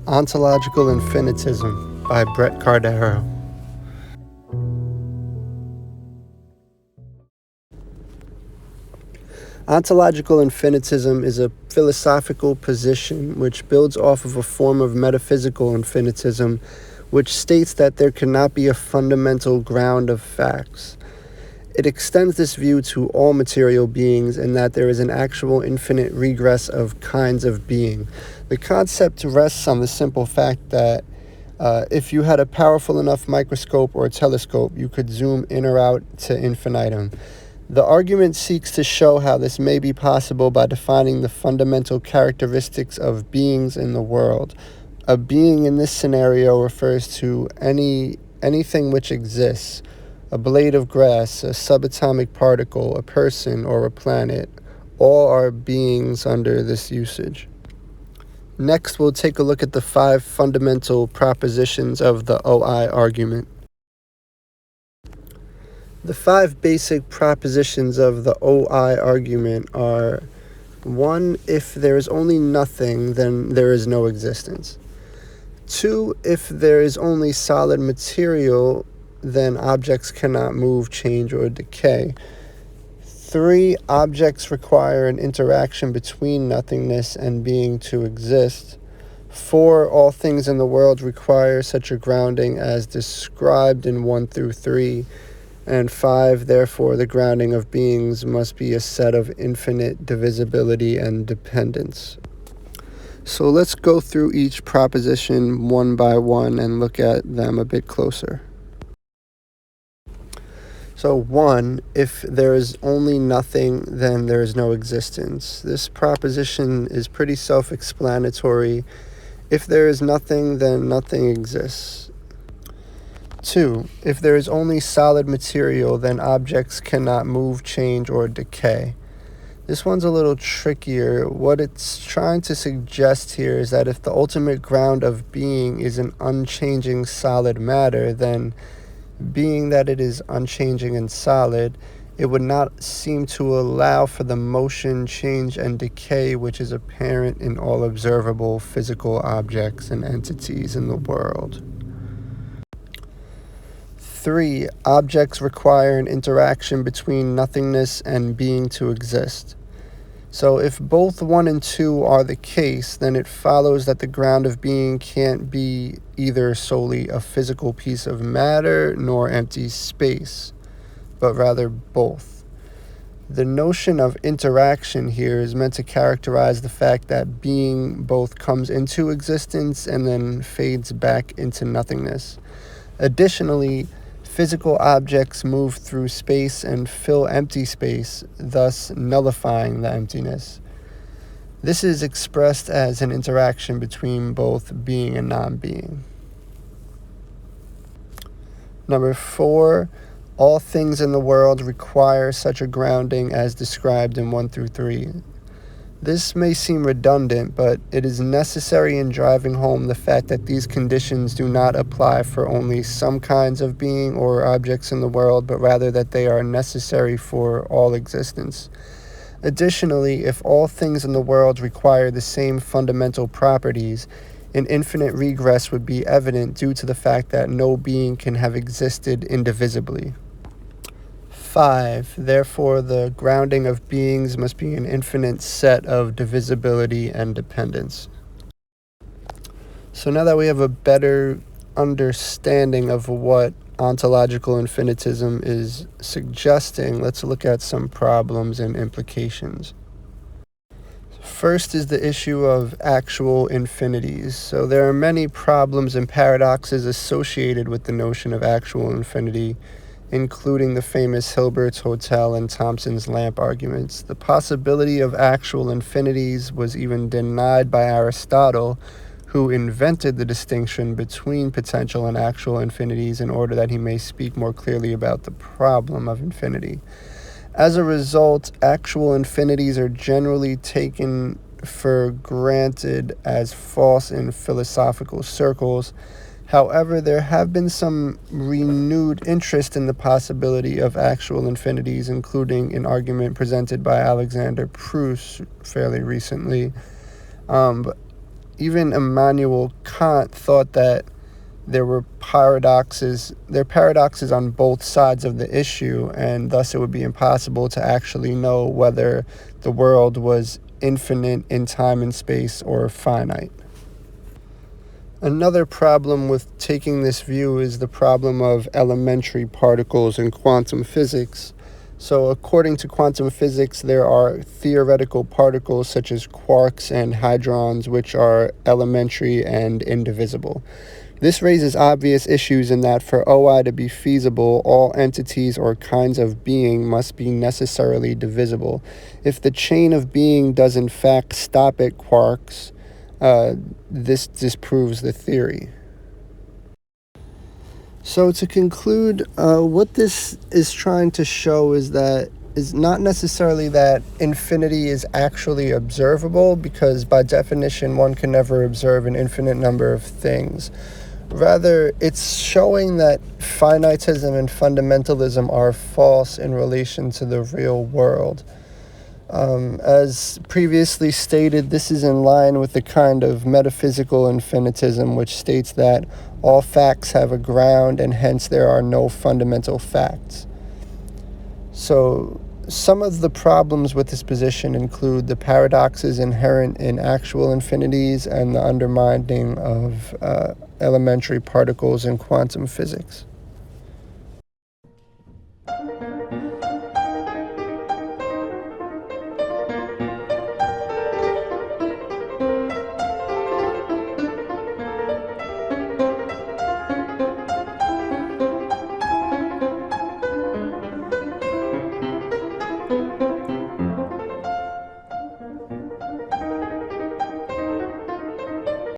Ontological Infinitism by CARDARO. Ontological infinitism is a philosophical position which builds off of a form of metaphysical infinitism which states that there cannot be a fundamental ground of facts. It extends this view to all material beings and that there is an actual infinite regress of kinds of being. The concept rests on the simple fact that if you had a powerful enough microscope or telescope, you could zoom in or out to infinitum. The argument seeks to show how this may be possible by defining the fundamental characteristics of beings in the world. A being in this scenario refers to anything which exists. A blade of grass, a subatomic particle, a person, or a planet. All are beings under this usage. Next, we'll take a look at the 5 fundamental propositions of the OI argument. The 5 basic propositions of the OI argument are: 1. If there is only nothing, then there is no existence. 2. If there is only solid material, then objects cannot move, change, or decay. 3. Objects require an interaction between nothingness and being to exist. 4. All things in the world require such a grounding as described in 1 through 3. And 5. Therefore, the grounding of beings must be a set of infinite divisibility and dependence. So let's go through each proposition one by one and look at them a bit closer. So 1, if there is only nothing, then there is no existence. This proposition is pretty self-explanatory. If there is nothing, then nothing exists. 2, if there is only solid material, then objects cannot move, change, or decay. This one's a little trickier. What it's trying to suggest here is that if the ultimate ground of being is an unchanging solid matter, then being that it is unchanging and solid, it would not seem to allow for the motion, change, and decay which is apparent in all observable physical objects and entities in the world. 3. Objects require an interaction between nothingness and being to exist. So if both 1 and 2 are the case, then it follows that the ground of being can't be either solely a physical piece of matter nor empty space, but rather both. The notion of interaction here is meant to characterize the fact that being both comes into existence and then fades back into nothingness. Additionally, physical objects move through space and fill empty space, thus nullifying the emptiness. This is expressed as an interaction between both being and non-being. Number 4, all things in the world require such a grounding as described in 1 through 3. This may seem redundant, but it is necessary in driving home the fact that these conditions do not apply for only some kinds of being or objects in the world, but rather that they are necessary for all existence. Additionally, if all things in the world require the same fundamental properties, an infinite regress would be evident due to the fact that no being can have existed indivisibly. 5. Therefore, the grounding of beings must be an infinite set of divisibility and dependence. So now that we have a better understanding of what ontological infinitism is suggesting, let's look at some problems and implications. First is the issue of actual infinities. So there are many problems and paradoxes associated with the notion of actual infinity, including the famous Hilbert's Hotel and Thomson's lamp arguments. The possibility of actual infinities was even denied by Aristotle, who invented the distinction between potential and actual infinities in order that he may speak more clearly about the problem of infinity. As a result, actual infinities are generally taken for granted as false in philosophical circles. However, there have been some renewed interest in the possibility of actual infinities, including an argument presented by Alexander Proust fairly recently. But even Immanuel Kant thought that there are paradoxes on both sides of the issue, and thus it would be impossible to actually know whether the world was infinite in time and space or finite. Another problem with taking this view is the problem of elementary particles in quantum physics. So according to quantum physics, there are theoretical particles such as quarks and hadrons, which are elementary and indivisible. This raises obvious issues in that for OI to be feasible, all entities or kinds of being must be necessarily divisible. If the chain of being does in fact stop at quarks, this disproves the theory. So to conclude, what this is trying to show is not necessarily that infinity is actually observable, because by definition one can never observe an infinite number of things. Rather, it's showing that finitism and fundamentalism are false in relation to the real world. As previously stated, this is in line with the kind of metaphysical infinitism which states that all facts have a ground and hence there are no fundamental facts. So, some of the problems with this position include the paradoxes inherent in actual infinities and the undermining of elementary particles in quantum physics.